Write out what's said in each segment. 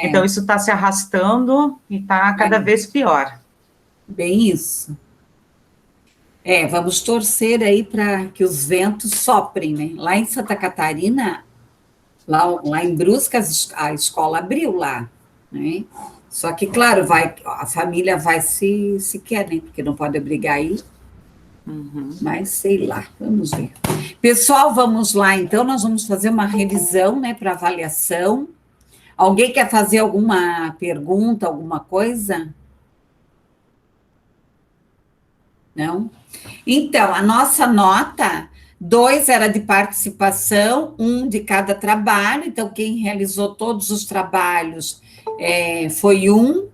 Então, isso está se arrastando e está cada vez pior. Bem isso. Vamos torcer aí para que os ventos soprem, né? Lá em Santa Catarina, lá em Brusque, a escola abriu lá, né? Só que, claro, a família vai se quer, né? Porque não pode obrigar aí. Mas sei lá, vamos ver. Pessoal, vamos lá, então, nós vamos fazer uma revisão, né, para avaliação. Alguém quer fazer alguma pergunta, alguma coisa? Não? Então, a nossa nota, 2 era de participação, 1 de cada trabalho. Então, quem realizou todos os trabalhos foi 1.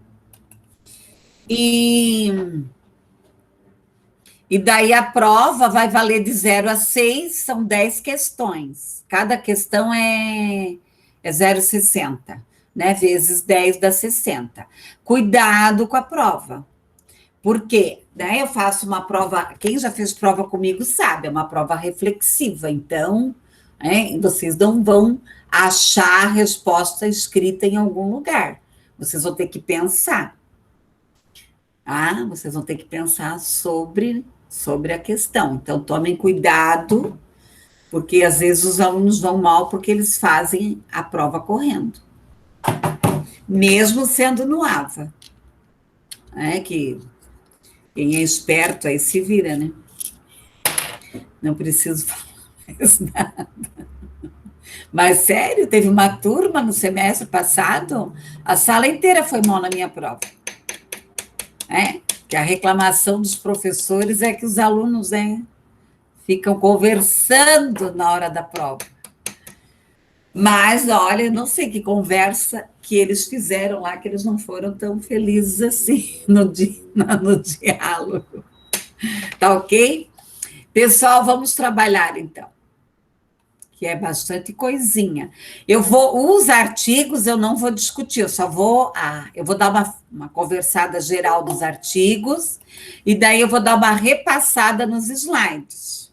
E daí a prova vai valer de 0 a 6, são 10 questões. Cada questão é 0,60, né? Vezes 10 dá 60. Cuidado com a prova. Por quê? Né? Eu faço uma prova, quem já fez prova comigo sabe, é uma prova reflexiva, então, vocês não vão achar a resposta escrita em algum lugar. Vocês vão ter que pensar. Vocês vão ter que pensar sobre a questão. Então, tomem cuidado, porque às vezes os alunos vão mal porque eles fazem a prova correndo. Mesmo sendo no AVA. Que quem é esperto aí se vira, né? Não preciso falar mais nada. Mas, sério, teve uma turma no semestre passado, a sala inteira foi mal na minha prova. Que a reclamação dos professores é que os alunos ficam conversando na hora da prova. Mas, olha, não sei que conversa que eles fizeram lá, que eles não foram tão felizes assim no diálogo. Tá ok? Pessoal, vamos trabalhar, então. Que é bastante coisinha. Os artigos eu não vou discutir, eu vou dar uma conversada geral dos artigos, e daí eu vou dar uma repassada nos slides.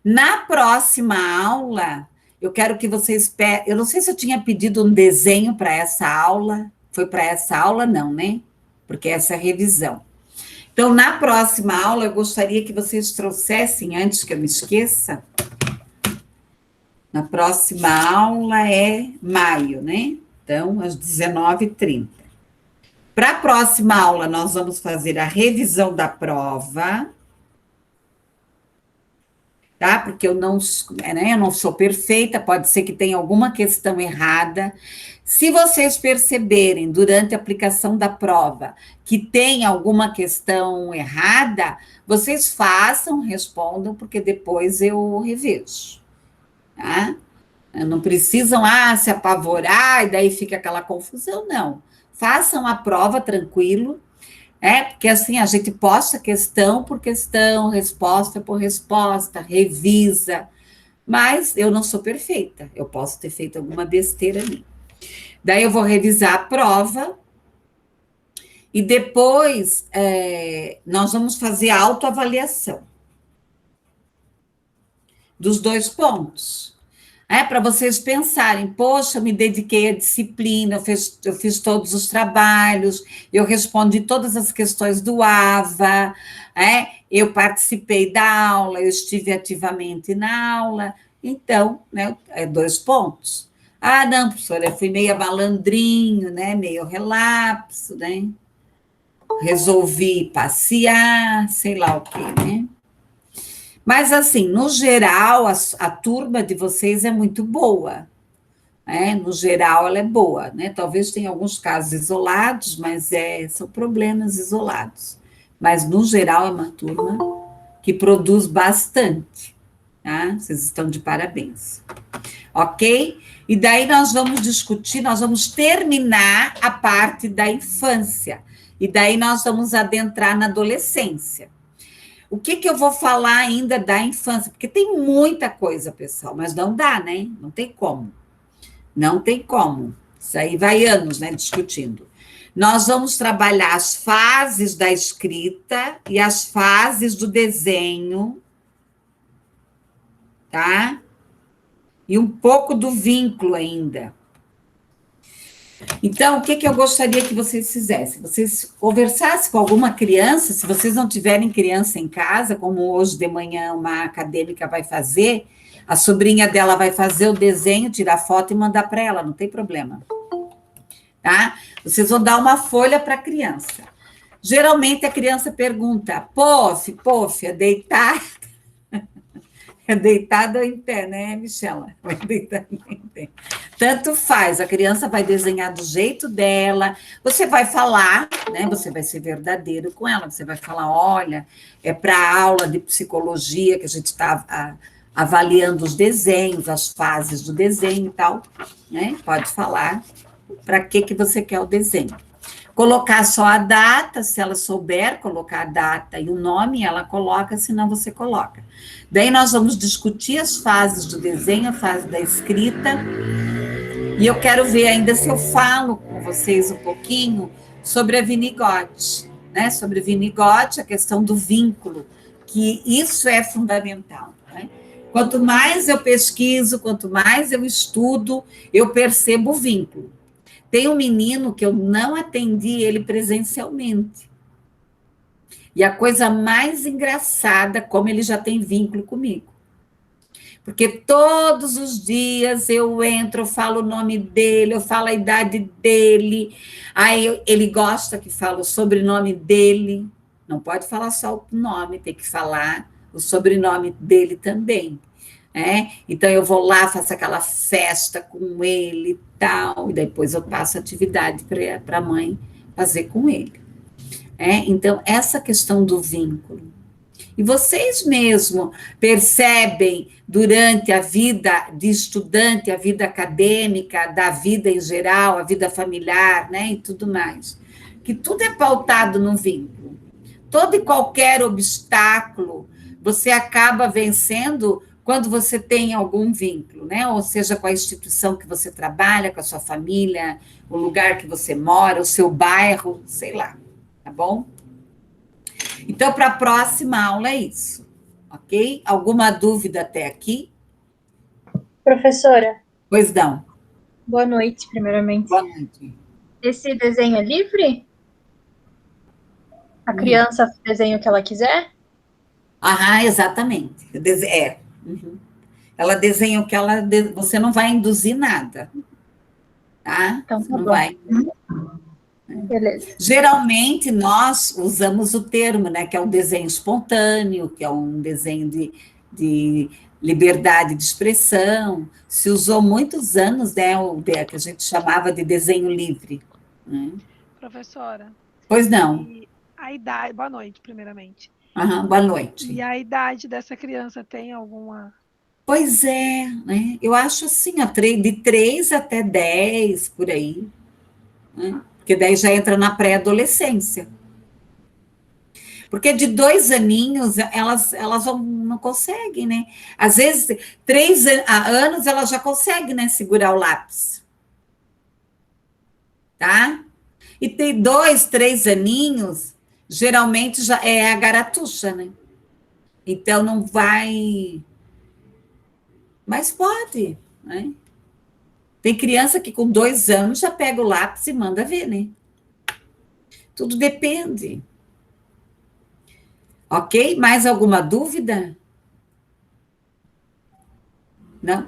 Na próxima aula, eu quero que vocês... Eu não sei se eu tinha pedido um desenho para essa aula. Foi para essa aula, não, né? Porque essa é a revisão. Então, na próxima aula, eu gostaria que vocês trouxessem, antes que eu me esqueça, na próxima aula é maio, né? Então, às 19h30. Para a próxima aula, nós vamos fazer a revisão da prova, tá? Porque eu não sou perfeita, pode ser que tenha alguma questão errada. Se vocês perceberem, durante a aplicação da prova, que tem alguma questão errada, vocês respondam, porque depois eu revejo, tá? Não precisam se apavorar e daí fica aquela confusão, não. Façam a prova tranquilo, porque assim a gente posta questão por questão, resposta por resposta, revisa, mas eu não sou perfeita, eu posso ter feito alguma besteira ali. Daí eu vou revisar a prova e depois nós vamos fazer a autoavaliação dos 2 pontos. Para vocês pensarem, poxa, eu me dediquei à disciplina, eu fiz todos os trabalhos, eu respondi todas as questões do AVA, eu participei da aula, eu estive ativamente na aula, então, 2 pontos. Não, professora, eu fui meio malandrinho, meio relapso, resolvi passear, sei lá o quê, né? Mas, assim, no geral, a turma de vocês é muito boa. No geral, ela é boa. Talvez tenha alguns casos isolados, mas são problemas isolados. Mas, no geral, é uma turma que produz bastante. Tá? Vocês estão de parabéns. Ok? E daí nós vamos discutir, nós vamos terminar a parte da infância. E daí nós vamos adentrar na adolescência. O que eu vou falar ainda da infância? Porque tem muita coisa, pessoal, mas não dá, né? Não tem como. Não tem como. Isso aí vai anos, discutindo. Nós vamos trabalhar as fases da escrita e as fases do desenho, tá? E um pouco do vínculo ainda. Então, o que que eu gostaria que vocês fizessem? Vocês conversassem com alguma criança, se vocês não tiverem criança em casa, como hoje de manhã uma acadêmica vai fazer, a sobrinha dela vai fazer o desenho, tirar foto e mandar para ela, não tem problema. Tá? Vocês vão dar uma folha para a criança. Geralmente a criança pergunta, pof, é deitar? É deitado ou em pé, né, Michela? Vai deitar em pé. Tanto faz, a criança vai desenhar do jeito dela, você vai falar, né? Você vai ser verdadeiro com ela, você vai falar, olha, é para a aula de psicologia que a gente está avaliando os desenhos, as fases do desenho e tal, né? Pode falar para que você quer o desenho. Colocar só a data, se ela souber colocar a data e o nome, ela coloca, senão você coloca. Daí nós vamos discutir as fases do desenho, a fase da escrita, e eu quero ver ainda se eu falo com vocês um pouquinho sobre a Winnicott, né? Sobre Winnicott, a questão do vínculo, que isso é fundamental, né? Quanto mais eu pesquiso, quanto mais eu estudo, eu percebo o vínculo. Tem um menino que eu não atendi ele presencialmente. E a coisa mais engraçada, como ele já tem vínculo comigo. Porque todos os dias eu entro, eu falo o nome dele, eu falo a idade dele, aí ele gosta que fale o sobrenome dele. Não pode falar só o nome, tem que falar o sobrenome dele também. Então eu vou lá, faço aquela festa com ele e tal, e depois eu passo a atividade para a mãe fazer com ele. Então, essa questão do vínculo. E vocês mesmo percebem durante a vida de estudante, a vida acadêmica, da vida em geral, a vida familiar, né, e tudo mais, que tudo é pautado no vínculo. Todo e qualquer obstáculo você acaba vencendo quando você tem algum vínculo, né? Ou seja, com a instituição que você trabalha, com a sua família, o lugar que você mora, o seu bairro, sei lá, tá bom? Então, para a próxima aula é isso, ok? Alguma dúvida até aqui? Professora, Pois não. boa noite, primeiramente. Boa noite. Esse desenho é livre? A criança desenha o que ela quiser? Exatamente. Uhum. Ela desenha o que ela... Você não vai induzir nada. Tá? Então, Você não vai... Beleza. Geralmente, nós usamos o termo, né, que é um desenho espontâneo, que é um desenho de liberdade de expressão. Se usou muitos anos, né, que a gente chamava de desenho livre. Né? Professora. Pois não. A idade... Boa noite, primeiramente. Boa noite. E a idade dessa criança tem alguma... Pois é, né? Eu acho assim, de 3 até 10, por aí. Né? Porque daí já entra na pré-adolescência. Porque de 2 aninhos, elas não conseguem, né? Às vezes, 3 anos, elas já conseguem, né, segurar o lápis. Tá? E tem 2, 3 aninhos, geralmente já é a garatuxa, né? Então, não vai... Mas pode, né? Tem criança que com 2 anos já pega o lápis e manda ver, né? Tudo depende. Ok? Mais alguma dúvida? Não?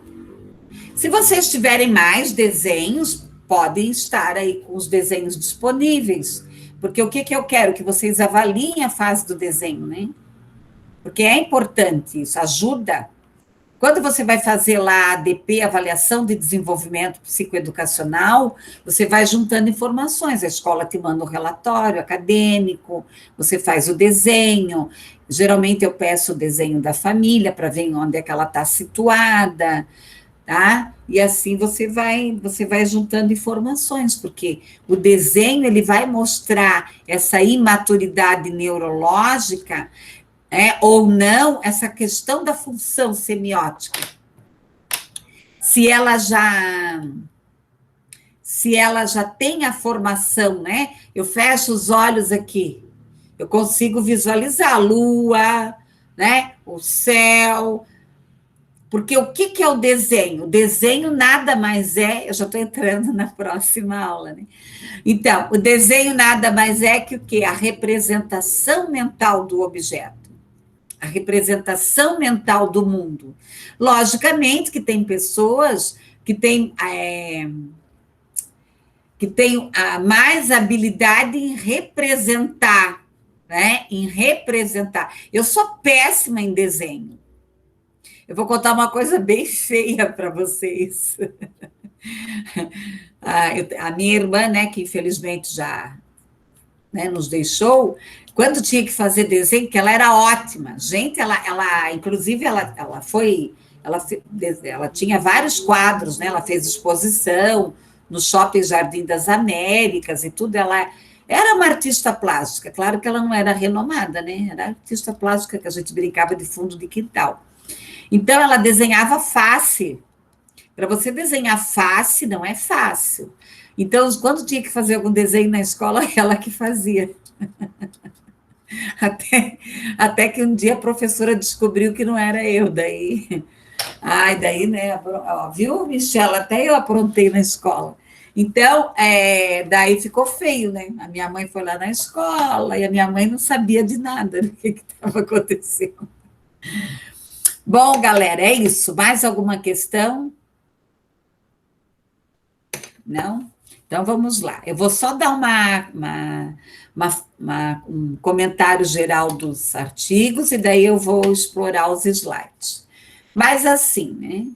Se vocês tiverem mais desenhos, podem estar aí com os desenhos disponíveis. Porque o que eu quero? Que vocês avaliem a fase do desenho, né? Porque é importante isso, ajuda. Quando você vai fazer lá a ADP, Avaliação de Desenvolvimento Psicoeducacional, você vai juntando informações, a escola te manda um relatório acadêmico, você faz o desenho, geralmente eu peço o desenho da família para ver onde é que ela está situada, tá? E assim você vai juntando informações, porque o desenho ele vai mostrar essa imaturidade neurológica, ou não, essa questão da função semiótica. Se ela já tem a formação, né? Eu fecho os olhos aqui, eu consigo visualizar a lua, né? O céu, Porque o que é o desenho? O desenho nada mais é, eu já estou entrando na próxima aula, né? Então, o desenho nada mais é que o quê? A representação mental do objeto, a representação mental do mundo. Logicamente que tem pessoas que têm a mais habilidade em representar, né? Em representar. Eu sou péssima em desenho. Eu vou contar uma coisa bem feia para vocês. A minha irmã, né, que infelizmente já, né, nos deixou, quando tinha que fazer desenho, que ela era ótima. Gente, inclusive, ela tinha vários quadros, né? Ela fez exposição no Shopping Jardim das Américas e tudo. Ela era uma artista plástica. Claro que ela não era renomada, né? Era artista plástica que a gente brincava de fundo de quintal. Então, ela desenhava face. Para você desenhar face, não é fácil. Então, quando tinha que fazer algum desenho na escola, ela que fazia. Até que um dia a professora descobriu que não era eu, daí... daí, né, viu, Michela? Até eu aprontei na escola. Então, daí ficou feio, né? A minha mãe foi lá na escola e a minha mãe não sabia de nada do que estava acontecendo. Bom, galera, é isso. Mais alguma questão? Não? Então, vamos lá. Eu vou só dar um comentário geral dos artigos e daí eu vou explorar os slides. Mas assim, né?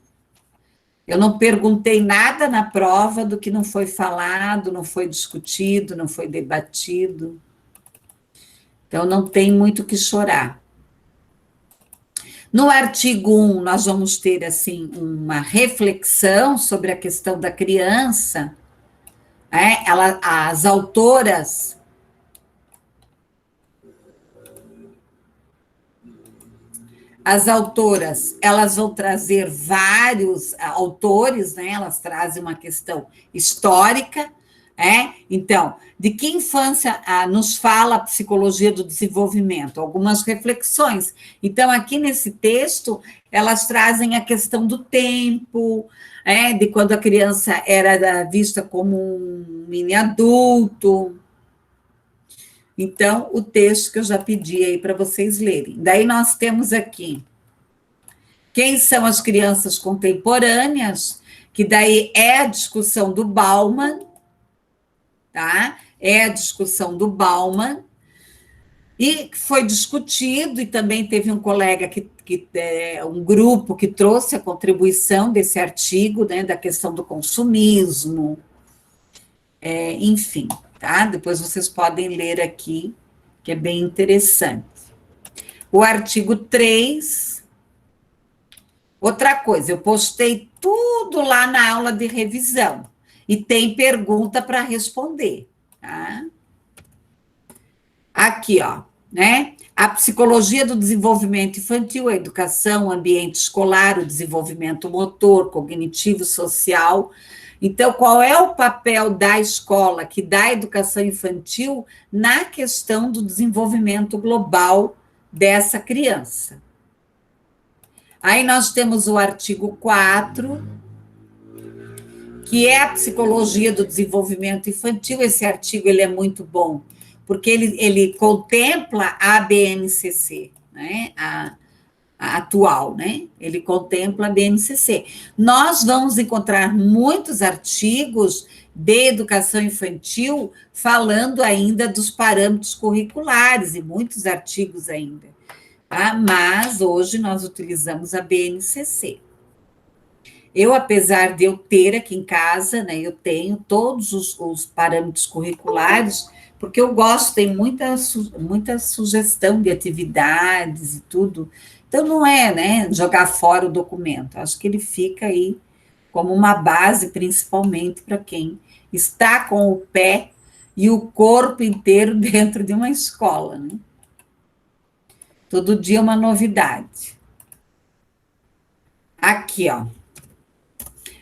Eu não perguntei nada na prova do que não foi falado, não foi discutido, não foi debatido. Então, não tem muito o que chorar. No artigo 1, nós vamos ter, assim, uma reflexão sobre a questão da criança. As autoras... As autoras, elas vão trazer vários autores, né? Elas trazem uma questão histórica, Então, de que infância nos fala a psicologia do desenvolvimento? Algumas reflexões. Então, aqui nesse texto, elas trazem a questão do tempo, de quando a criança era vista como um mini adulto. Então, o texto que eu já pedi aí para vocês lerem. Daí nós temos aqui quem são as crianças contemporâneas, que daí é a discussão do Bauman, tá? É a discussão do Bauman, e foi discutido, e também teve um colega, um grupo que trouxe a contribuição desse artigo, né, da questão do consumismo, enfim, tá? Depois vocês podem ler aqui, que é bem interessante. O artigo 3, outra coisa, eu postei tudo lá na aula de revisão, e tem pergunta para responder, tá? Aqui, ó, né? A psicologia do desenvolvimento infantil, a educação, o ambiente escolar, o desenvolvimento motor, cognitivo, social. Então, qual é o papel da escola, que dá educação infantil, na questão do desenvolvimento global dessa criança? Aí nós temos o artigo 4, que é a psicologia do desenvolvimento infantil. Esse artigo ele é muito bom, porque ele contempla a BNCC, né? A atual, né? Ele contempla a BNCC. Nós vamos encontrar muitos artigos de educação infantil falando ainda dos parâmetros curriculares, e muitos artigos ainda, tá? Mas hoje nós utilizamos a BNCC. Eu, apesar de eu ter aqui em casa, né, eu tenho todos os parâmetros curriculares, porque eu gosto, tem muita sugestão de atividades e tudo. Então, não é, né, jogar fora o documento. Acho que ele fica aí como uma base, principalmente para quem está com o pé e o corpo inteiro dentro de uma escola, né? Todo dia uma novidade. Aqui, ó.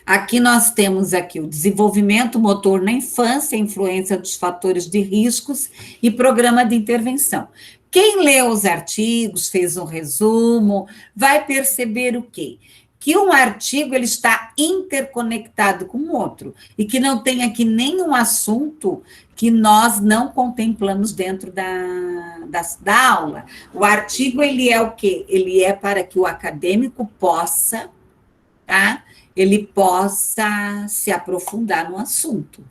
Aqui nós temos aqui o desenvolvimento motor na infância, a influência dos fatores de riscos e programa de intervenção. Quem leu os artigos, fez um resumo, vai perceber o quê? que um artigo ele está interconectado com o outro e que não tem aqui nenhum assunto que nós não contemplamos dentro da aula. O artigo, ele é o quê? Ele é para que o acadêmico possa, tá? Ele possa se aprofundar no assunto.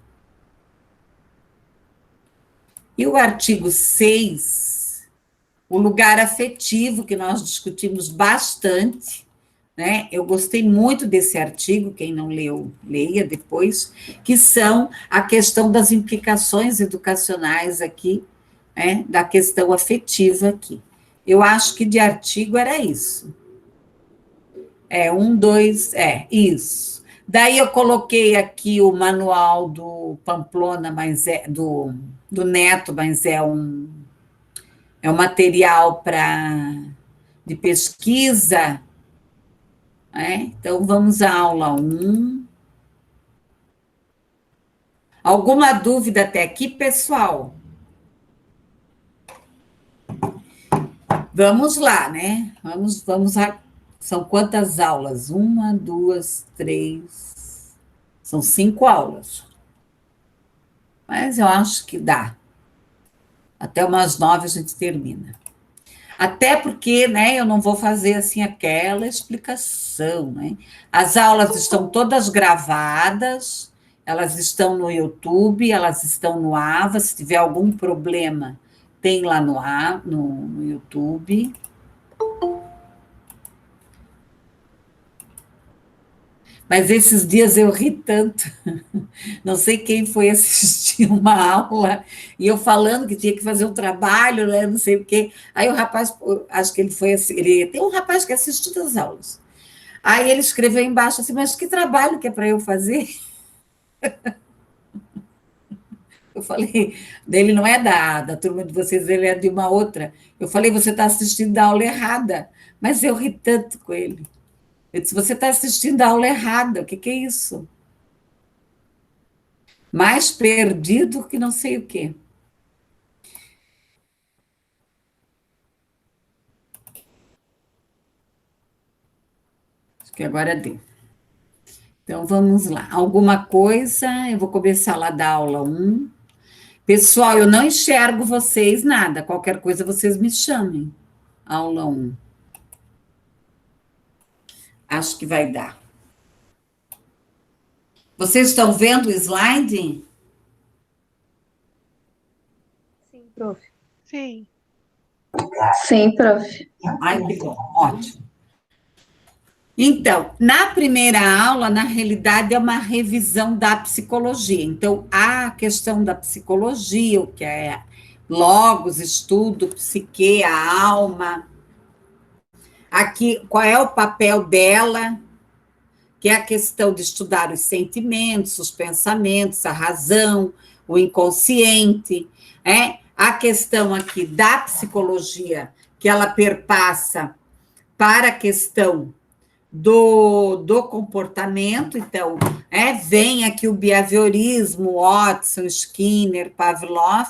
E o artigo 6, o lugar afetivo, que nós discutimos bastante, né? Eu gostei muito desse artigo, quem não leu, leia depois, que são a questão das implicações educacionais aqui, né? Da questão afetiva aqui. Eu acho que de artigo era isso. Isso. Daí eu coloquei aqui o manual do Pamplona, mas do Neto, mas é um material de pesquisa, né? Então, vamos à aula 1. Alguma dúvida até aqui, pessoal? Vamos lá, né? Vamos lá. São quantas aulas? 1, 2, 3. São 5 aulas. Mas eu acho que dá. Até umas 9 a gente termina. Até porque, né, eu não vou fazer assim aquela explicação, né? As aulas estão todas gravadas, elas estão no YouTube, elas estão no AVA. Se tiver algum problema, tem lá no YouTube. Mas esses dias eu ri tanto. Não sei quem foi assistir uma aula e eu falando que tinha que fazer um trabalho, né, não sei o quê. Aí o rapaz, acho que ele foi assim, tem um rapaz que assiste todas as aulas. Aí ele escreveu embaixo assim, mas que trabalho que é para eu fazer? Eu falei, dele não é da turma de vocês, ele é de uma outra. Eu falei, você está assistindo a aula errada. Mas eu ri tanto com ele. Eu disse, você está assistindo a aula errada, o que é isso? Mais perdido que não sei o quê. Acho que agora deu. Então, vamos lá. Alguma coisa, eu vou começar lá da aula 1. Pessoal, eu não enxergo vocês nada. Qualquer coisa, vocês me chamem. Aula 1. Acho que vai dar. Vocês estão vendo o slide? Sim, prof. Sim. Sim, prof. Ai, que bom, ótimo. Então, na primeira aula, na realidade, é uma revisão da psicologia. Então, a questão da psicologia, o que é logos, estudo, psique, a alma. Aqui, qual é o papel dela, que é a questão de estudar os sentimentos, os pensamentos, a razão, o inconsciente, a questão aqui da psicologia, que ela perpassa para a questão do comportamento. Então, vem aqui o behaviorismo, Watson, Skinner, Pavlov,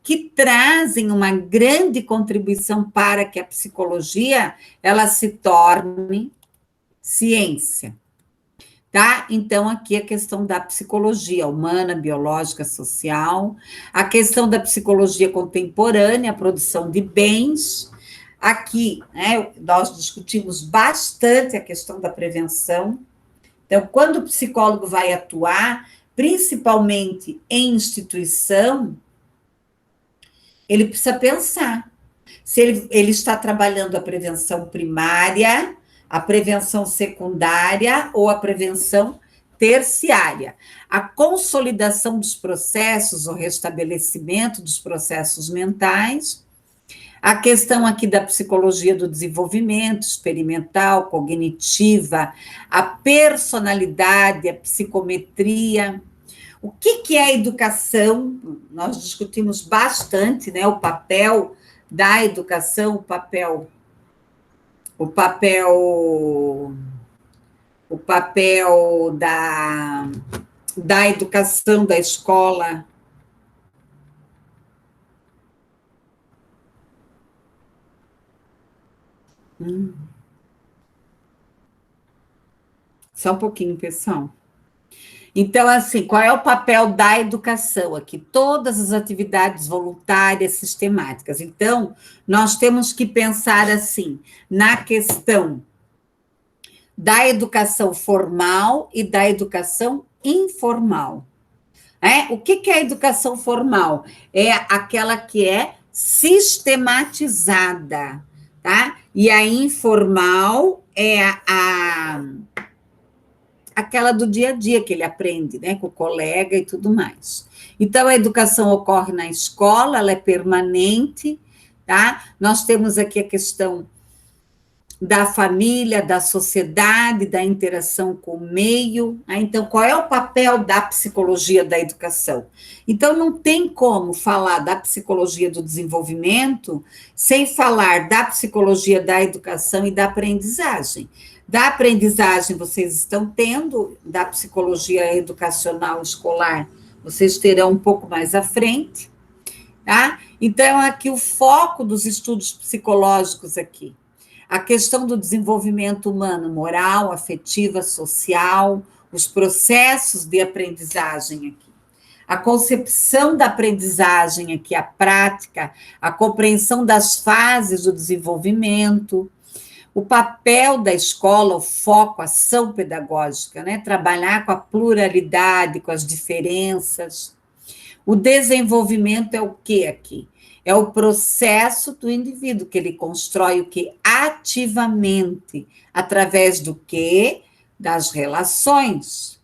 que trazem uma grande contribuição para que a psicologia ela se torne ciência. Tá? Então, aqui a questão da psicologia humana, biológica, social, a questão da psicologia contemporânea, a produção de bens. Aqui, né, nós discutimos bastante a questão da prevenção. Então, quando o psicólogo vai atuar, principalmente em instituição, ele precisa pensar se ele está trabalhando a prevenção primária, a prevenção secundária ou a prevenção terciária. A consolidação dos processos, o restabelecimento dos processos mentais, a questão aqui da psicologia do desenvolvimento, experimental, cognitiva, a personalidade, a psicometria. O que é a educação? Nós discutimos bastante, né, o papel da educação, o papel da educação, da escola. Só um pouquinho, pessoal. Então, assim, qual é o papel da educação aqui? Todas as atividades voluntárias sistemáticas. Então, nós temos que pensar assim, na questão da educação formal e da educação informal. O que é a educação formal? É aquela que é sistematizada, tá? E a informal é aquela do dia a dia que ele aprende, né, com o colega e tudo mais. Então, a educação ocorre na escola, ela é permanente, tá? Nós temos aqui a questão da família, da sociedade, da interação com o meio. Então, qual é o papel da psicologia da educação? Então, não tem como falar da psicologia do desenvolvimento sem falar da psicologia da educação e da aprendizagem. Da aprendizagem vocês estão tendo, da psicologia educacional escolar vocês terão um pouco mais à frente, tá? Então, aqui o foco dos estudos psicológicos aqui, a questão do desenvolvimento humano, moral, afetiva, social, os processos de aprendizagem aqui, a concepção da aprendizagem aqui, a prática, a compreensão das fases do desenvolvimento, o papel da escola, o foco, a ação pedagógica, né? Trabalhar com a pluralidade, com as diferenças. O desenvolvimento é o que aqui? É o processo do indivíduo, que ele constrói o que? Ativamente, através do quê? Das relações,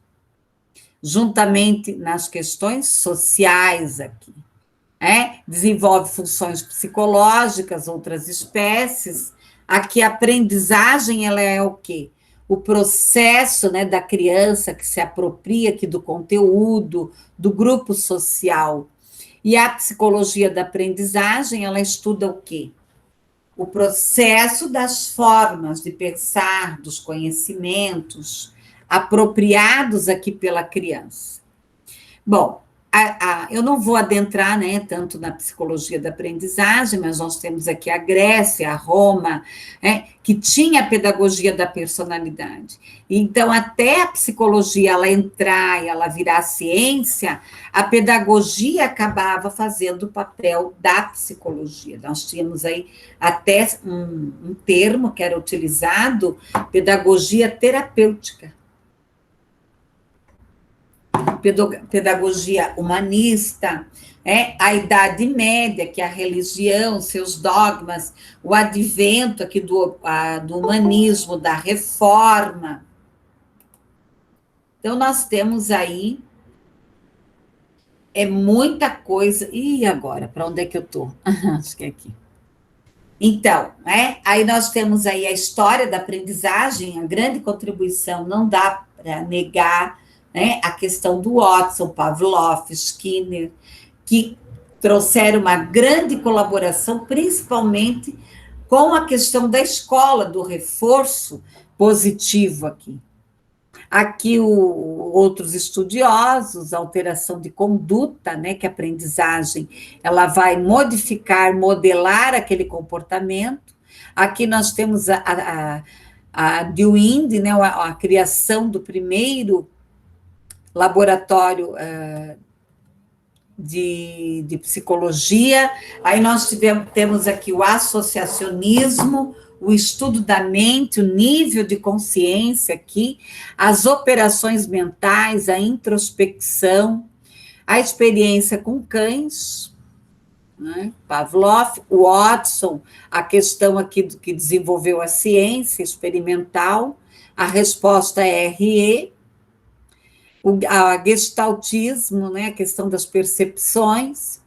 juntamente nas questões sociais aqui. Desenvolve funções psicológicas, outras espécies. Aqui a aprendizagem, ela é o quê? O processo, né, da criança que se apropria aqui do conteúdo, do grupo social. E a psicologia da aprendizagem, ela estuda o quê? O processo das formas de pensar, dos conhecimentos apropriados aqui pela criança. Bom, eu não vou adentrar, né, tanto na psicologia da aprendizagem, mas nós temos aqui a Grécia, a Roma, que tinha a pedagogia da personalidade. Então, até a psicologia ela entrar e ela virar ciência, a pedagogia acabava fazendo o papel da psicologia. Nós tínhamos aí até um termo que era utilizado, pedagogia terapêutica. Pedagogia humanista, a Idade Média, que é a religião, seus dogmas, o advento aqui do humanismo, da reforma. Então, nós temos aí muita coisa. E agora, para onde é que eu estou? Acho que é aqui. Então, aí nós temos aí a história da aprendizagem, a grande contribuição, não dá para negar, a questão do Watson, Pavlov, Skinner, que trouxeram uma grande colaboração, principalmente com a questão da escola, do reforço positivo aqui. Aqui, outros estudiosos, a alteração de conduta, que a aprendizagem ela vai modificar, modelar aquele comportamento. Aqui nós temos a Dewey, a criação do primeiro laboratório de psicologia. Aí nós temos aqui o associacionismo, o estudo da mente, o nível de consciência aqui, as operações mentais, a introspecção, a experiência com cães, Pavlov, o Watson, a questão aqui do que desenvolveu a ciência experimental, a resposta é RE, o gestaltismo, a questão das percepções,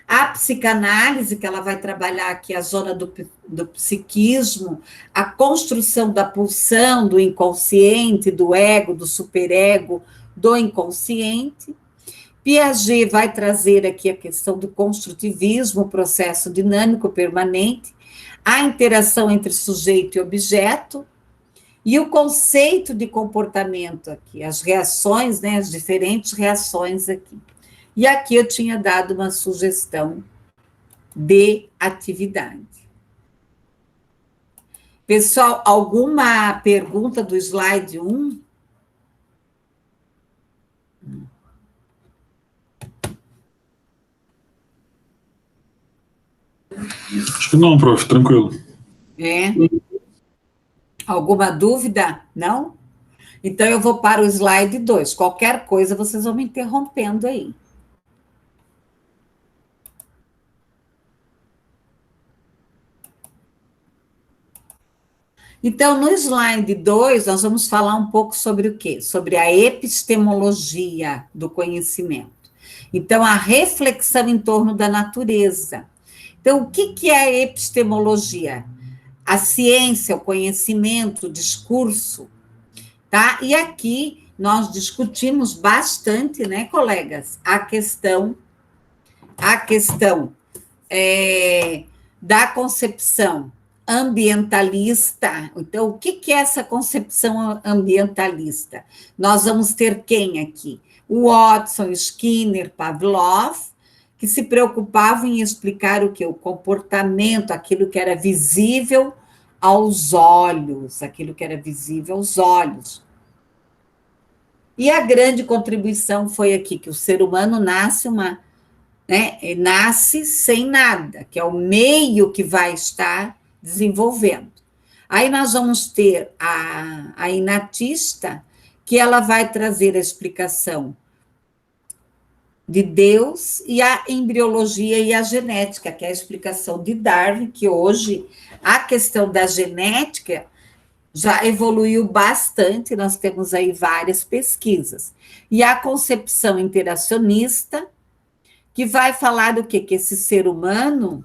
a psicanálise, que ela vai trabalhar aqui a zona do psiquismo, a construção da pulsão, do inconsciente, do ego, do superego, do inconsciente. Piaget vai trazer aqui a questão do construtivismo, o processo dinâmico permanente, a interação entre sujeito e objeto, e o conceito de comportamento aqui, as reações, as diferentes reações aqui. E aqui eu tinha dado uma sugestão de atividade. Pessoal, alguma pergunta do slide 1? Acho que não, prof, tranquilo. É? Alguma dúvida? Não? Então, eu vou para o slide 2. Qualquer coisa, vocês vão me interrompendo aí. Então, no slide 2, nós vamos falar um pouco sobre o quê? Sobre a epistemologia do conhecimento. Então, a reflexão em torno da natureza. Então, o que é a epistemologia? A ciência, o conhecimento, o discurso, tá? E aqui nós discutimos bastante, né, colegas, a questão da concepção ambientalista. Então, o que é essa concepção ambientalista? Nós vamos ter quem aqui? O Watson, Skinner, Pavlov, que se preocupavam em explicar o que? O comportamento, aquilo que era visível aos olhos, aquilo que era visível aos olhos. E a grande contribuição foi aqui, que o ser humano nasce sem nada, que é o meio que vai estar desenvolvendo. Aí nós vamos ter a inatista, que ela vai trazer a explicação de Deus, e a embriologia e a genética, que é a explicação de Darwin, que hoje a questão da genética já evoluiu bastante, nós temos aí várias pesquisas. E a concepção interacionista, que vai falar do quê? Que esse ser humano,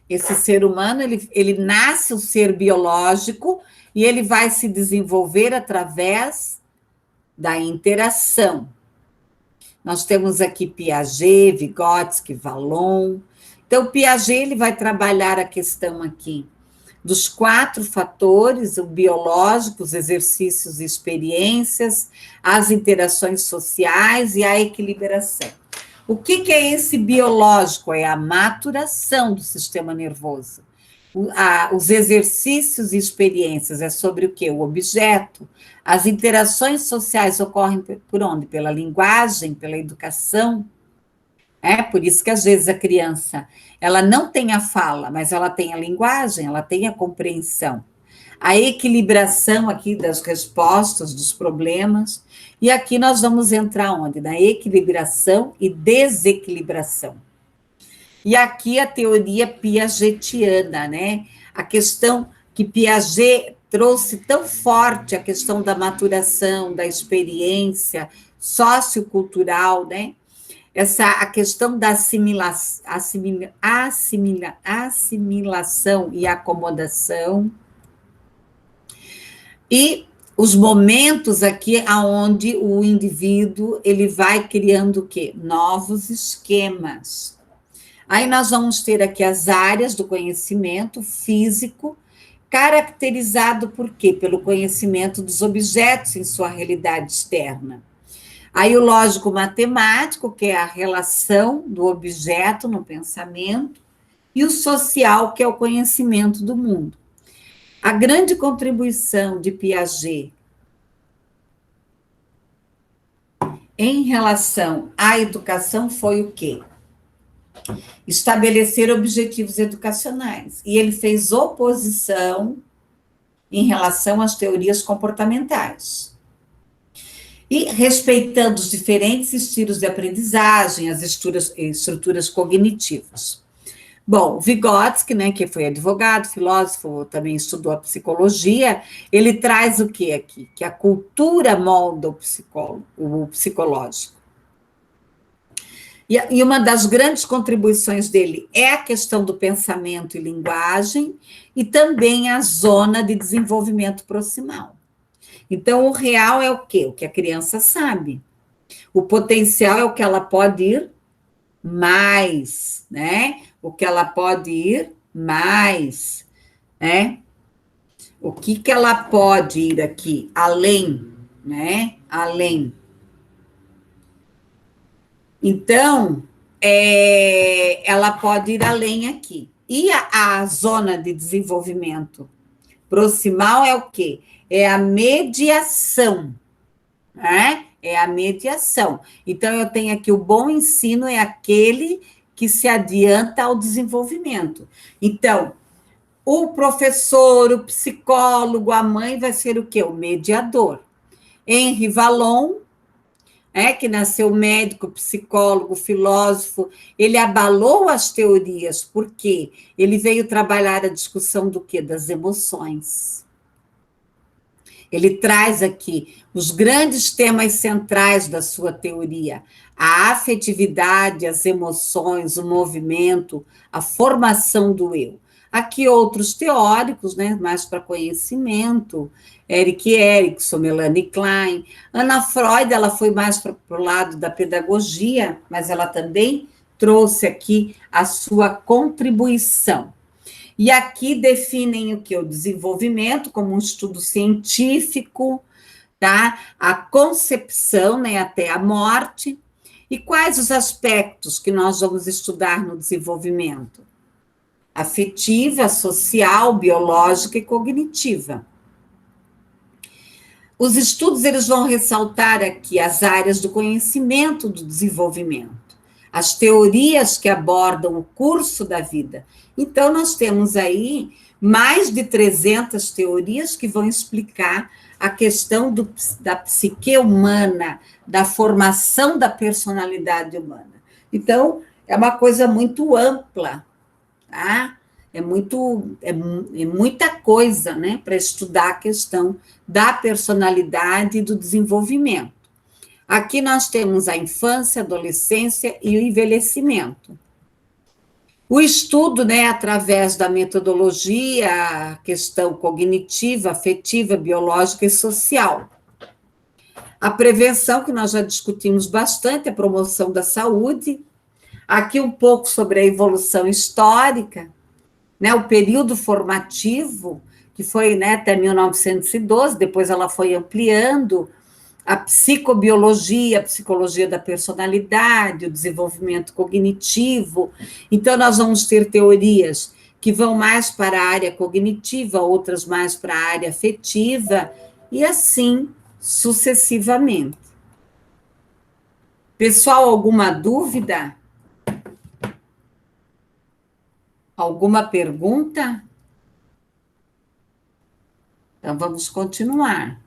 ele nasce um ser biológico e ele vai se desenvolver através da interação. Nós temos aqui Piaget, Vygotsky, Vallon. Então, Piaget ele vai trabalhar a questão aqui dos 4 fatores, o biológico, os exercícios e experiências, as interações sociais e a equilibração. O que é esse biológico? É a maturação do sistema nervoso. Os exercícios e experiências é sobre o quê? O objeto. As interações sociais ocorrem por onde? Pela linguagem, pela educação. Por isso que, às vezes, a criança ela não tem a fala, mas ela tem a linguagem, ela tem a compreensão. A equilibração aqui das respostas, dos problemas. E aqui nós vamos entrar onde? Na equilibração e desequilibração. E aqui a teoria piagetiana, né? A questão que Piaget trouxe tão forte, a questão da maturação, da experiência sociocultural, né? A questão da assimilação e acomodação. E os momentos aqui aonde o indivíduo ele vai criando o quê? Novos esquemas. Aí nós vamos ter aqui as áreas do conhecimento físico, caracterizado por quê? Pelo conhecimento dos objetos em sua realidade externa. Aí o lógico-matemático, que é a relação do objeto no pensamento, e o social, que é o conhecimento do mundo. A grande contribuição de Piaget em relação à educação foi o quê? Estabelecer objetivos educacionais. E ele fez oposição em relação às teorias comportamentais. E respeitando os diferentes estilos de aprendizagem, as estruturas cognitivas. Bom, Vygotsky, né, que foi advogado, filósofo, também estudou a psicologia, ele traz o que aqui? Que a cultura molda o psicológico. E uma das grandes contribuições dele é a questão do pensamento e linguagem, e também a zona de desenvolvimento proximal. Então, o real é o quê? O que a criança sabe. O potencial é o que ela pode ir mais, né? O que ela pode ir mais, né? O que ela pode ir aqui além, né? Além. Então, ela pode ir além aqui. E a zona de desenvolvimento proximal é o quê? É a mediação, né? É a mediação. Então, eu tenho aqui o bom ensino é aquele que se adianta ao desenvolvimento. Então, o professor, o psicólogo, a mãe vai ser o quê? O mediador. Henri Vallon, que nasceu médico, psicólogo, filósofo, ele abalou as teorias, porque ele veio trabalhar a discussão do quê? Das emoções. Ele traz aqui os grandes temas centrais da sua teoria: a afetividade, as emoções, o movimento, a formação do eu. Aqui outros teóricos, né, mais para conhecimento, Erik Erikson, Melanie Klein. Ana Freud, ela foi mais para o lado da pedagogia, mas ela também trouxe aqui a sua contribuição. E aqui definem o que? O desenvolvimento como um estudo científico, tá? A concepção, né, até a morte. E quais os aspectos que nós vamos estudar no desenvolvimento? Afetiva, social, biológica e cognitiva. Os estudos eles vão ressaltar aqui as áreas do conhecimento do desenvolvimento, as teorias que abordam o curso da vida. Então, nós temos aí mais de 300 teorias que vão explicar a questão da psique humana, da formação da personalidade humana. Então, é uma coisa muito ampla, tá? É muita coisa, né, para estudar a questão da personalidade e do desenvolvimento. Aqui nós temos a infância, a adolescência e o envelhecimento. O estudo, né, através da metodologia, a questão cognitiva, afetiva, biológica e social. A prevenção, que nós já discutimos bastante, a promoção da saúde. Aqui um pouco sobre a evolução histórica, né, o período formativo, que foi, né, até 1912, depois ela foi ampliando, a psicobiologia, a psicologia da personalidade, o desenvolvimento cognitivo. Então, nós vamos ter teorias que vão mais para a área cognitiva, outras mais para a área afetiva, e assim sucessivamente. Pessoal, alguma dúvida? Alguma pergunta? Então, vamos continuar.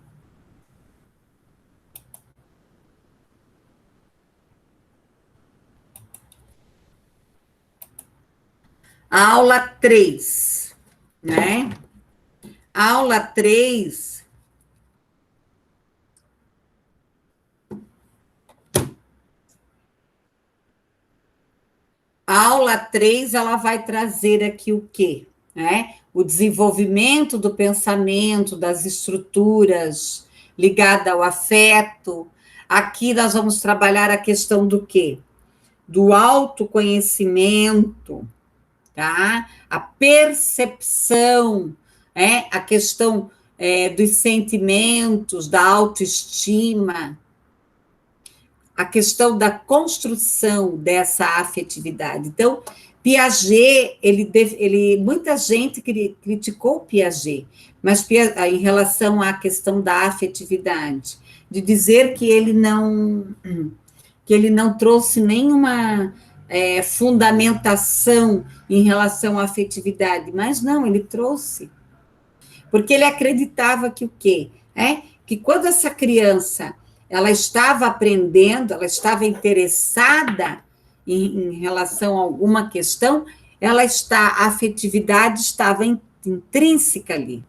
Aula 3, né? Aula 3. A aula 3, ela vai trazer aqui o quê? Né? O desenvolvimento do pensamento, das estruturas ligada ao afeto. Aqui nós vamos trabalhar a questão do quê? Do autoconhecimento, tá? A percepção, a questão dos sentimentos, da autoestima, a questão da construção dessa afetividade. Então, Piaget, muita gente criticou Piaget, mas em relação à questão da afetividade, de dizer que ele não trouxe nenhuma fundamentação em relação à afetividade, mas não, ele trouxe, porque ele acreditava que o quê? Que quando essa criança ela estava aprendendo, ela estava interessada em relação a alguma questão, a afetividade estava intrínseca ali.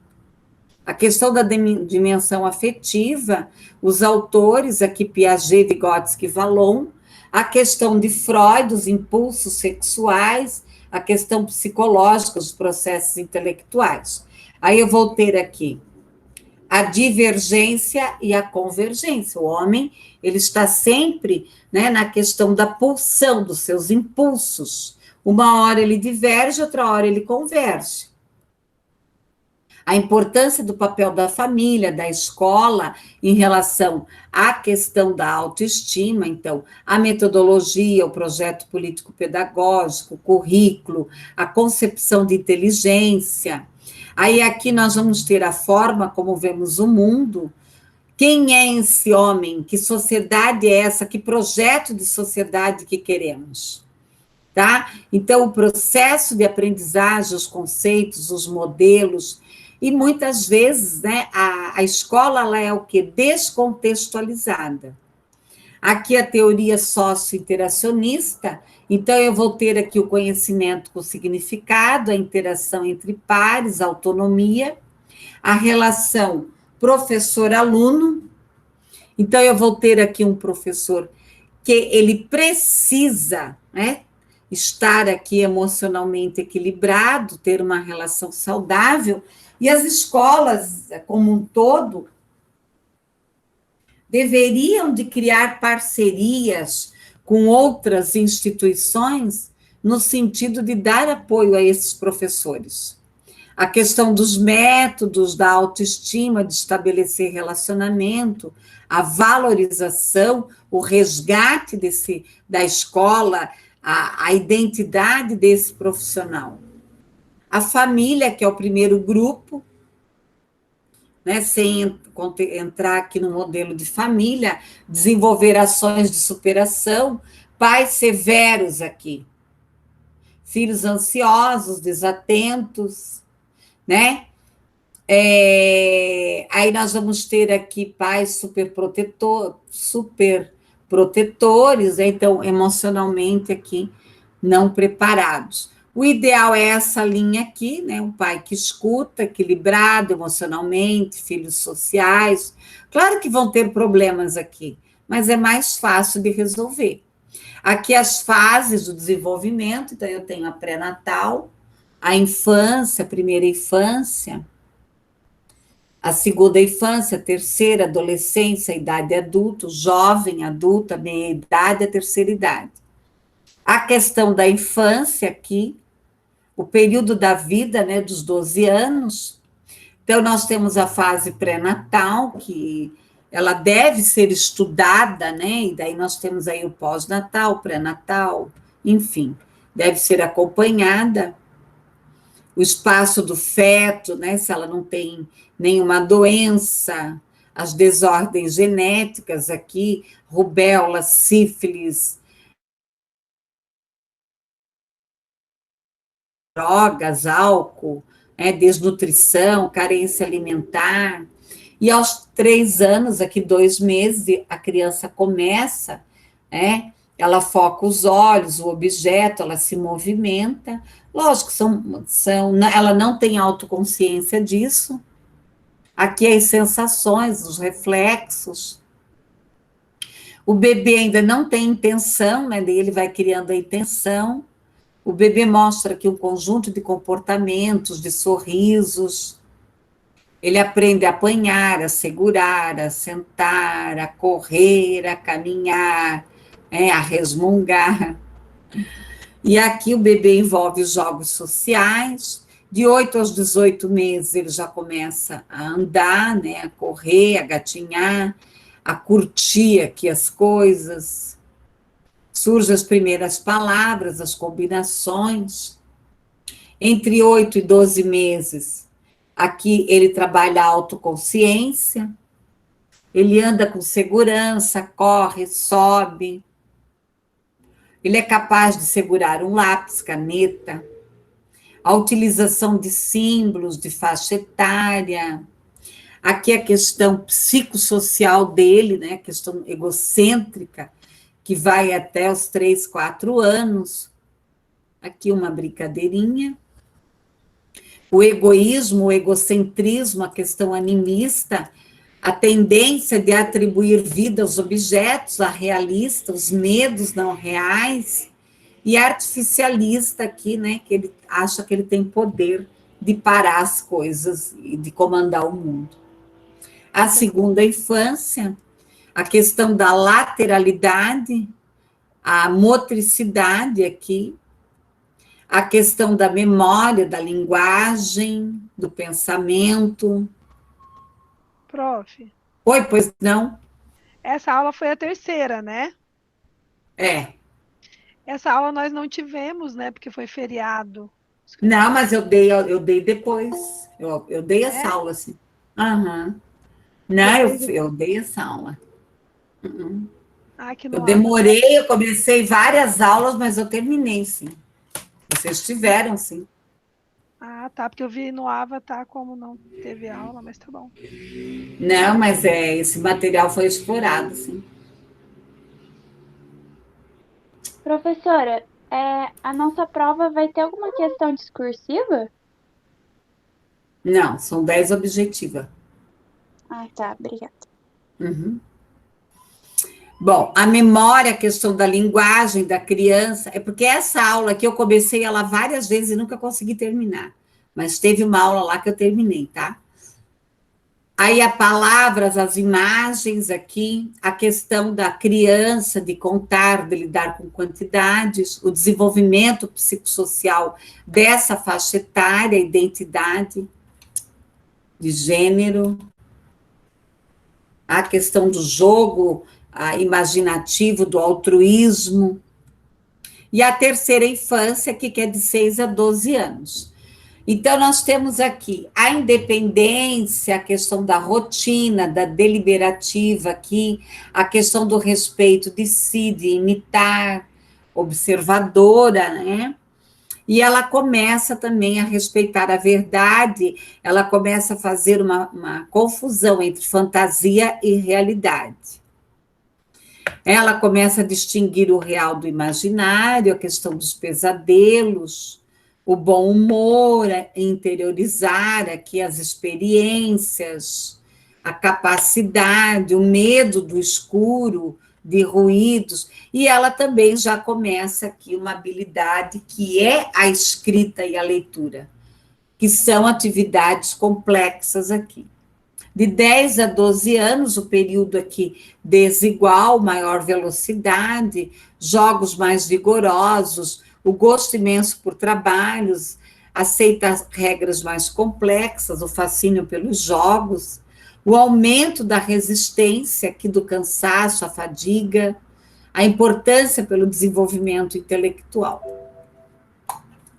A questão da dimensão afetiva, os autores, aqui Piaget, Vygotsky, Vallon, a questão de Freud, os impulsos sexuais, a questão psicológica, os processos intelectuais. Aí eu vou ter aqui a divergência e a convergência. O homem, ele está sempre, né, na questão da pulsão dos seus impulsos. Uma hora ele diverge, outra hora ele converge. A importância do papel da família, da escola, em relação à questão da autoestima, então, a metodologia, o projeto político-pedagógico, o currículo, a concepção de inteligência. Aí aqui nós vamos ter a forma como vemos o mundo. Quem é esse homem? Que sociedade é essa? Que projeto de sociedade que queremos? tá? Então, o processo de aprendizagem, os conceitos, os modelos, e muitas vezes, né, a escola ela é o quê? Descontextualizada. Aqui a teoria sócio-interacionista, então eu vou ter aqui o conhecimento com significado, a interação entre pares, a autonomia, a relação professor-aluno, então eu vou ter aqui um professor que ele precisa, né, estar aqui emocionalmente equilibrado, ter uma relação saudável, e as escolas, como um todo, deveriam de criar parcerias com outras instituições no sentido de dar apoio a esses professores. A questão dos métodos, da autoestima, de estabelecer relacionamento, a valorização, o resgate da escola, a identidade desse profissional. A família, que é o primeiro grupo, né, sem entrar aqui no modelo de família, desenvolver ações de superação, pais severos aqui, filhos ansiosos, desatentos, né? Aí nós vamos ter aqui pais super protetores, né? Então, emocionalmente aqui, não preparados. O ideal é essa linha aqui, né? Um pai que escuta, equilibrado emocionalmente, filhos sociais. Claro que vão ter problemas aqui, mas é mais fácil de resolver. Aqui as fases do desenvolvimento, então eu tenho a pré-natal, a infância, a primeira infância, a segunda infância, a terceira, adolescência, a idade adulta, jovem, adulta, meia-idade, a terceira idade. A questão da infância aqui, o período da vida, né, dos 12 anos. Então, nós temos a fase pré-natal, que ela deve ser estudada, né, e daí nós temos aí o pós-natal, pré-natal, enfim, deve ser acompanhada. O espaço do feto, né, se ela não tem nenhuma doença, as desordens genéticas aqui, rubéola, sífilis, drogas, álcool, desnutrição, carência alimentar. E aos 3 anos, aqui 2 meses, a criança começa, ela foca os olhos, o objeto, ela se movimenta. Lógico, ela não tem autoconsciência disso. Aqui as sensações, os reflexos. O bebê ainda não tem intenção, né? Daí ele vai criando a intenção. O bebê mostra aqui um conjunto de comportamentos, de sorrisos. Ele aprende a apanhar, a segurar, a sentar, a correr, a caminhar, a resmungar. E aqui o bebê envolve os jogos sociais. De 8 aos 18 meses ele já começa a andar, né, a correr, a gatinhar, a curtir aqui as coisas. Surgem as primeiras palavras, as combinações. Entre 8 e 12 meses, aqui ele trabalha a autoconsciência, ele anda com segurança, corre, sobe, ele é capaz de segurar um lápis, caneta, a utilização de símbolos, de faixa etária, aqui a questão psicossocial dele, né, a questão egocêntrica, que vai até os 3, 4 anos. Aqui uma brincadeirinha. O egoísmo, o egocentrismo, a questão animista, a tendência de atribuir vida aos objetos, a realista, os medos não reais, e artificialista aqui, né, que ele acha que ele tem poder de parar as coisas e de comandar o mundo. A segunda infância, a questão da lateralidade, a motricidade aqui, a questão da memória, da linguagem, do pensamento. Prof. Oi, pois não? Essa aula foi a terceira, né? Essa aula nós não tivemos, né? Porque foi feriado. Não, mas eu dei depois. Eu dei essa aula, assim. Aham. Não, eu dei essa aula. Aqui Eu no demorei, eu comecei várias aulas, mas eu terminei, sim. Vocês tiveram, sim. Ah, tá, porque eu vi no Avatar como não teve aula, mas tá bom. Não, mas esse material foi explorado, sim. Professora, a nossa prova vai ter alguma questão discursiva? Não, são 10 objetivas. Ah, tá, obrigada. Uhum. Bom, a memória, a questão da linguagem da criança, é porque essa aula aqui eu comecei ela várias vezes e nunca consegui terminar. Mas teve uma aula lá que eu terminei, tá? Aí a palavras, as imagens aqui, a questão da criança, de contar, de lidar com quantidades, o desenvolvimento psicossocial dessa faixa etária, identidade de gênero, a questão do jogo imaginativo, do altruísmo, e a terceira infância, que é de 6 a 12 anos. Então, nós temos aqui a independência, a questão da rotina, da deliberativa aqui, a questão do respeito de si, de imitar, observadora, né? E ela começa também a respeitar a verdade, ela começa a fazer uma confusão entre fantasia e realidade. Ela começa a distinguir o real do imaginário, a questão dos pesadelos, o bom humor, interiorizar aqui as experiências, a capacidade, o medo do escuro, de ruídos, e ela também já começa aqui uma habilidade que é a escrita e a leitura, que são atividades complexas aqui. De 10 a 12 anos, o período aqui desigual, maior velocidade, jogos mais vigorosos, o gosto imenso por trabalhos, aceita regras mais complexas, o fascínio pelos jogos, o aumento da resistência aqui do cansaço, a fadiga, a importância pelo desenvolvimento intelectual.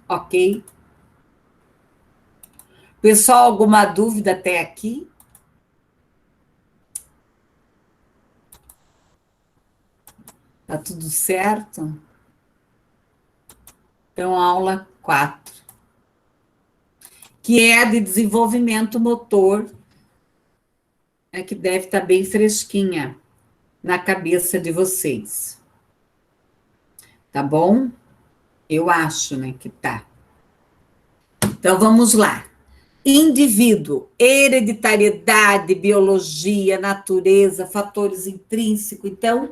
Ok? Pessoal, alguma dúvida até aqui? Tá tudo certo? Então, aula 4, que é a de desenvolvimento motor, que deve estar bem fresquinha na cabeça de vocês. Tá bom? Eu acho, né, que tá. Então, vamos lá. Indivíduo, hereditariedade, biologia, natureza, fatores intrínsecos. Então,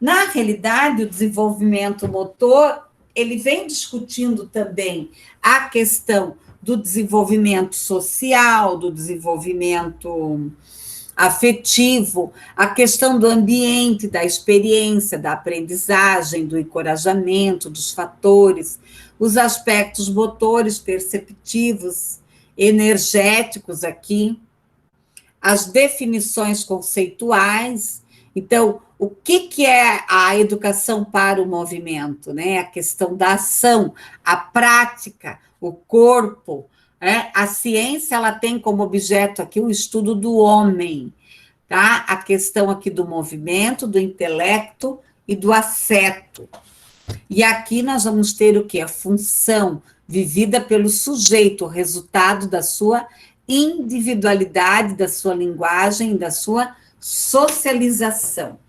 na realidade, o desenvolvimento motor, ele vem discutindo também a questão do desenvolvimento social, do desenvolvimento afetivo, a questão do ambiente, da experiência, da aprendizagem, do encorajamento, dos fatores, os aspectos motores, perceptivos, energéticos aqui, as definições conceituais. Então, o que é a educação para o movimento, né? A questão da ação, a prática, o corpo, né? A ciência, ela tem como objeto aqui o estudo do homem, tá? A questão aqui do movimento, do intelecto e do afeto. E aqui nós vamos ter o quê? A função vivida pelo sujeito, o resultado da sua individualidade, da sua linguagem, da sua socialização.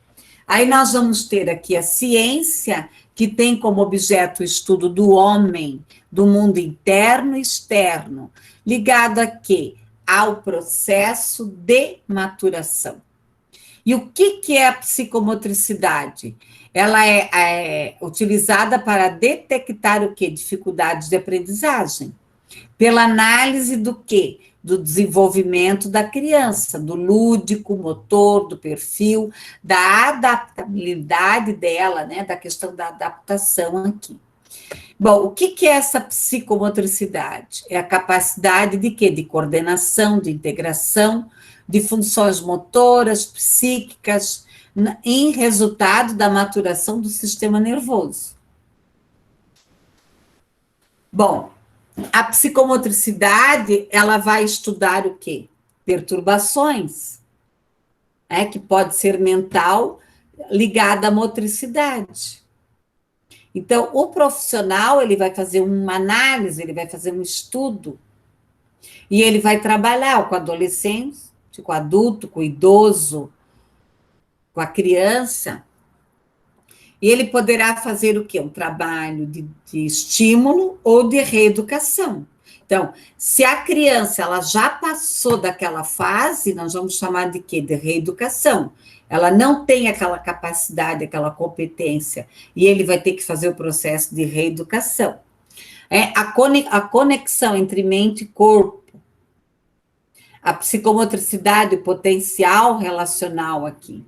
Aí nós vamos ter aqui a ciência, que tem como objeto o estudo do homem, do mundo interno e externo, ligado a quê? Ao processo de maturação. E o que é a psicomotricidade? Ela é utilizada para detectar o quê? Dificuldades de aprendizagem. Pela análise do quê? Do desenvolvimento da criança, do lúdico, motor, do perfil, da adaptabilidade dela, né? Da questão da adaptação aqui. Bom, o que é essa psicomotricidade? É a capacidade de quê? De coordenação, de integração, de funções motoras, psíquicas, em resultado da maturação do sistema nervoso. Bom, a psicomotricidade, ela vai estudar o quê? Perturbações, que pode ser mental, ligada à motricidade. Então, o profissional, ele vai fazer uma análise, ele vai fazer um estudo, e ele vai trabalhar com adolescente, com adulto, com idoso, com a criança, e ele poderá fazer o quê? Um trabalho de estímulo ou de reeducação. Então, se a criança ela já passou daquela fase, nós vamos chamar de quê? De reeducação. Ela não tem aquela capacidade, aquela competência, e ele vai ter que fazer o processo de reeducação. A conexão entre mente e corpo, a psicomotricidade, o potencial relacional aqui,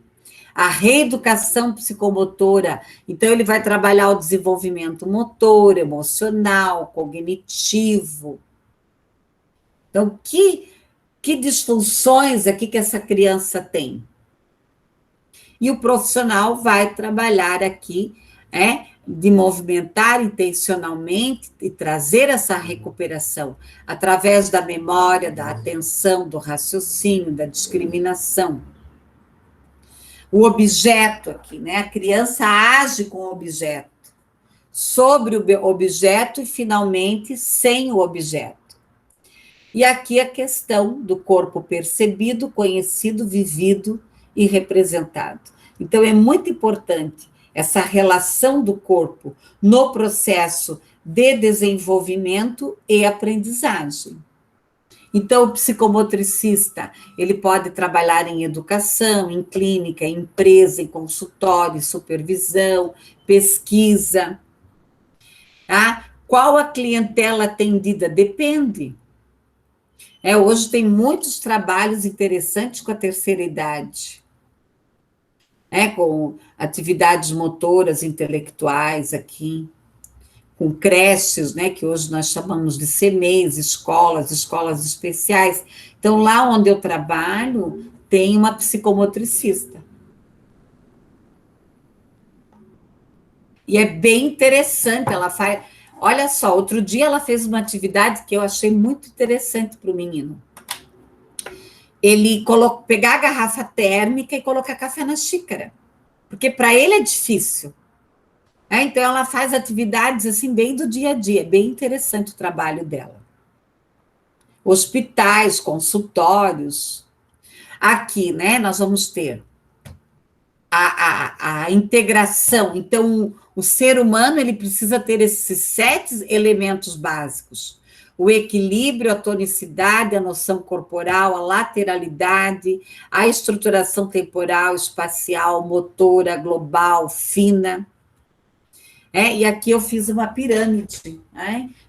a reeducação psicomotora, então ele vai trabalhar o desenvolvimento motor, emocional, cognitivo. Então, que disfunções aqui que essa criança tem? E o profissional vai trabalhar aqui, de movimentar intencionalmente e trazer essa recuperação através da memória, da atenção, do raciocínio, da discriminação. O objeto aqui, né? A criança age com o objeto, sobre o objeto e, finalmente, sem o objeto. E aqui a questão do corpo percebido, conhecido, vivido e representado. Então, é muito importante essa relação do corpo no processo de desenvolvimento e aprendizagem. Então, o psicomotricista, ele pode trabalhar em educação, em clínica, em empresa, em consultório, supervisão, pesquisa. Tá? Qual a clientela atendida? Depende. Hoje tem muitos trabalhos interessantes com a terceira idade, com atividades motoras, intelectuais aqui, com creches, que hoje nós chamamos de CMEs, escolas especiais. Então, lá onde eu trabalho, tem uma psicomotricista. E é bem interessante, ela faz... Olha só, outro dia ela fez uma atividade que eu achei muito interessante para o menino. Ele pegar a garrafa térmica e colocar café na xícara, porque para ele é difícil. Então, ela faz atividades assim, bem do dia a dia, é bem interessante o trabalho dela. Hospitais, consultórios. Aqui, nós vamos ter a integração. Então, o ser humano, ele precisa ter esses 7 elementos básicos. O equilíbrio, a tonicidade, a noção corporal, a lateralidade, a estruturação temporal, espacial, motora, global, fina. E aqui eu fiz uma pirâmide,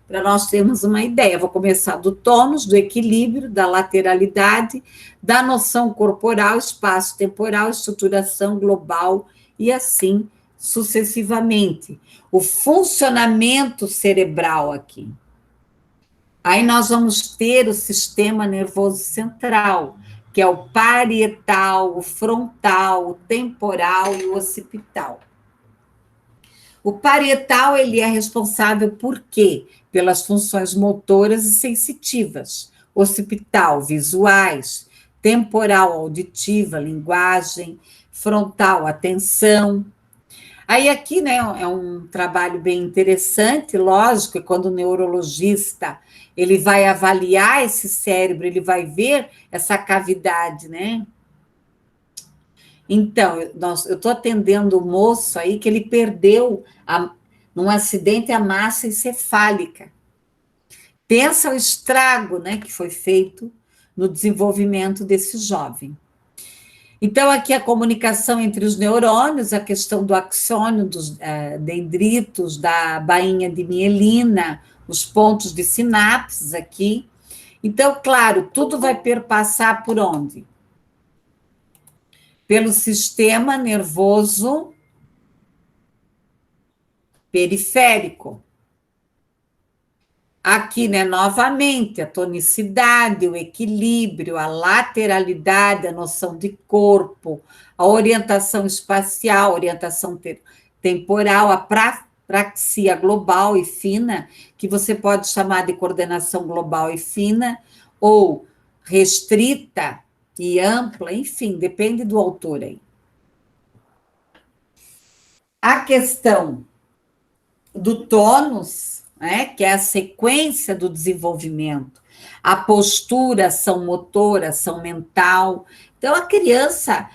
para nós termos uma ideia. Vou começar do tônus, do equilíbrio, da lateralidade, da noção corporal, espaço-temporal, estruturação global, e assim sucessivamente. O funcionamento cerebral aqui. Aí nós vamos ter o sistema nervoso central, que é o parietal, o frontal, o temporal e o occipital. O parietal, ele é responsável por quê? Pelas funções motoras e sensitivas. Occipital, visuais. Temporal, auditiva, linguagem. Frontal, atenção. Aí aqui, é um trabalho bem interessante, lógico, quando o neurologista, ele vai avaliar esse cérebro, ele vai ver essa cavidade, Então, eu estou atendendo um moço aí que ele perdeu, num acidente, a massa encefálica. Pensa o estrago, que foi feito no desenvolvimento desse jovem. Então, aqui a comunicação entre os neurônios, a questão do axônio, dos dendritos, da bainha de mielina, os pontos de sinapses aqui. Então, claro, tudo vai perpassar por onde? Pelo sistema nervoso periférico. Aqui, novamente, a tonicidade, o equilíbrio, a lateralidade, a noção de corpo, a orientação espacial, a orientação temporal, a praxia global e fina, que você pode chamar de coordenação global e fina, ou restrita e ampla, enfim, depende do autor aí. A questão do tônus, né, que é a sequência do desenvolvimento, a postura, ação motora, ação mental. Então, a criança,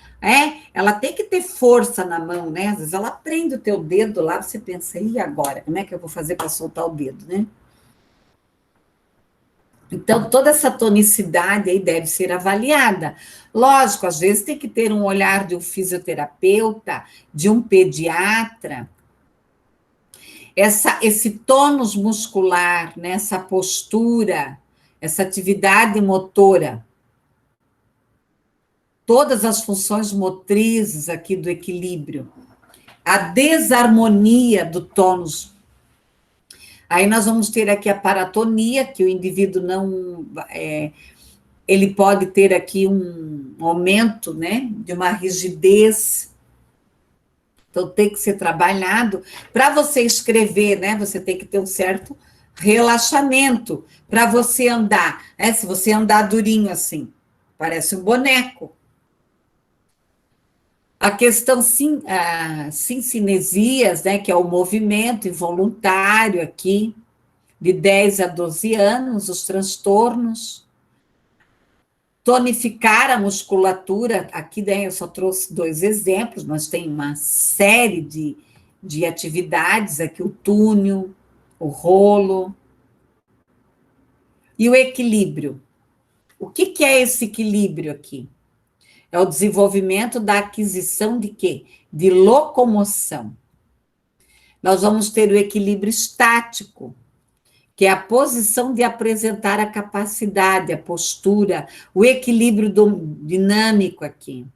ela tem que ter força na mão, né? Às vezes ela prende o teu dedo lá, você pensa, e agora? Como é que eu vou fazer para soltar o dedo, né? Então, toda essa tonicidade aí deve ser avaliada. Lógico, às vezes tem que ter um olhar de um fisioterapeuta, de um pediatra. Esse tônus muscular, né, essa postura, essa atividade motora, todas as funções motrizes aqui do equilíbrio, a desarmonia do tônus. Aí nós vamos ter aqui a paratonia, que o indivíduo não... ele pode ter aqui um aumento, né, de uma rigidez. Então, tem que ser trabalhado. Para você escrever, né, você tem que ter um certo relaxamento. Para você andar, né, se você andar durinho assim, parece um boneco. A questão sincinesias, né, que é o movimento involuntário aqui, de 10 a 12 anos, os transtornos. Tonificar a musculatura, aqui daí eu só trouxe 2 exemplos, mas tem uma série de atividades aqui, o túnel, o rolo. E o equilíbrio. O que é esse equilíbrio aqui? É o desenvolvimento da aquisição de quê? De locomoção. Nós vamos ter o equilíbrio estático, que é a posição de apresentar a capacidade, a postura, o equilíbrio dinâmico aqui.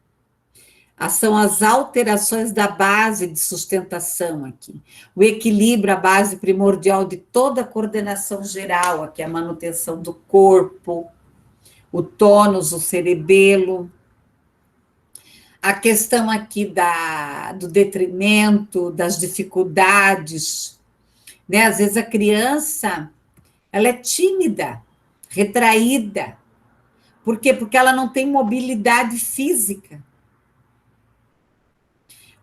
São as alterações da base de sustentação aqui. O equilíbrio, a base primordial de toda a coordenação geral, aqui a manutenção do corpo, o tônus, o cerebelo. A questão aqui do detrimento, das dificuldades, né? Às vezes a criança, ela é tímida, retraída. Por quê? Porque ela não tem mobilidade física.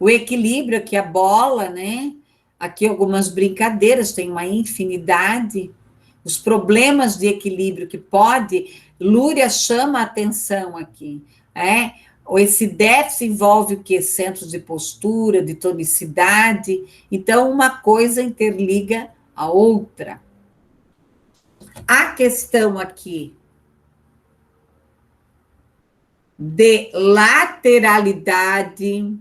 O equilíbrio aqui, a bola, né? Aqui algumas brincadeiras, tem uma infinidade. Os problemas de equilíbrio que pode... Lúria chama a atenção aqui, Ou esse déficit envolve o quê? Centros de postura, de tonicidade. Então, uma coisa interliga a outra. A questão aqui de lateralidade,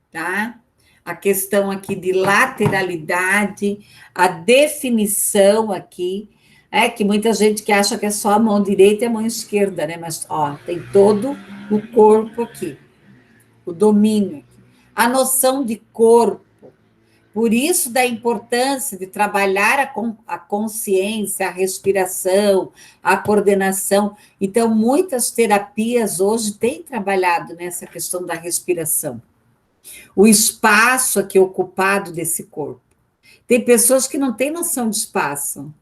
tá? A questão aqui de lateralidade, a definição aqui, que muita gente que acha que é só a mão direita e a mão esquerda, né? Mas, ó, tem todo o corpo aqui, o domínio aqui. A noção de corpo. Por isso da importância de trabalhar a consciência, a respiração, a coordenação. Então, muitas terapias hoje têm trabalhado nessa questão da respiração. O espaço aqui ocupado desse corpo. Tem pessoas que não têm noção de espaço.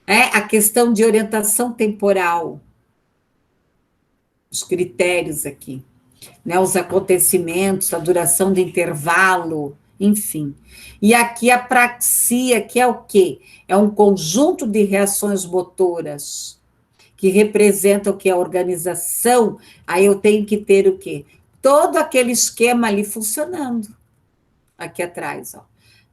A questão de orientação temporal. Os critérios aqui. Né, os acontecimentos, a duração de intervalo, enfim. E aqui a praxia, que é o quê? É um conjunto de reações motoras que representam o que? A organização. Aí eu tenho que ter o quê? Todo aquele esquema ali funcionando. Aqui atrás, ó.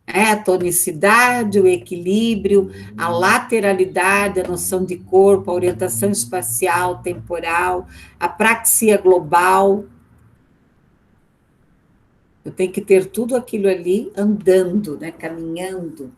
A tonicidade, o equilíbrio, a lateralidade, a noção de corpo, a orientação espacial, temporal, a praxia global. Eu tenho que ter tudo aquilo ali andando, né, caminhando.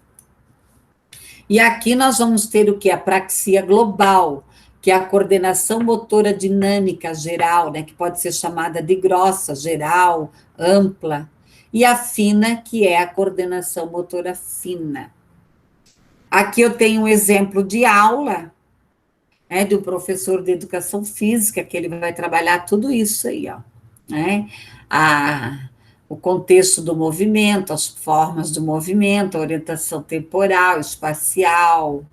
E aqui nós vamos ter o quê? A praxia global, que é a coordenação motora dinâmica geral, né, que pode ser chamada de grossa, geral, ampla. E a fina, que é a coordenação motora fina. Aqui eu tenho um exemplo de aula, de um professor de educação física, que ele vai trabalhar tudo isso aí, ó. O contexto do movimento, as formas do movimento, a orientação temporal, espacial,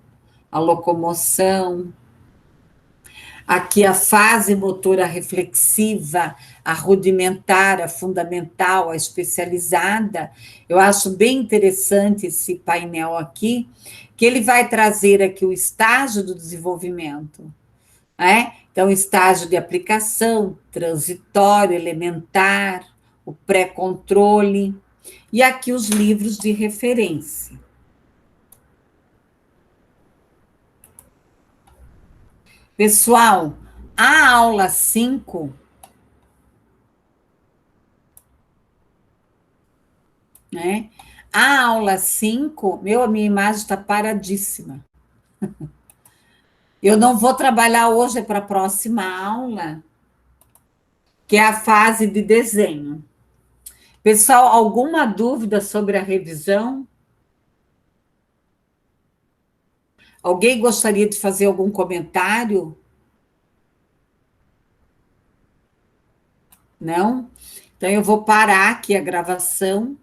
a locomoção. Aqui a fase motora reflexiva, a rudimentar, a fundamental, a especializada. Eu acho bem interessante esse painel aqui, que ele vai trazer aqui o estágio do desenvolvimento, né? Então, estágio de aplicação, transitório, elementar, o pré-controle, e aqui os livros de referência. Pessoal, a aula 5, né? A aula 5, a minha imagem está paradíssima. Eu não vou trabalhar hoje para a próxima aula, que é a fase de desenho. Pessoal, alguma dúvida sobre a revisão? Alguém gostaria de fazer algum comentário? Não? Então, eu vou parar aqui a gravação.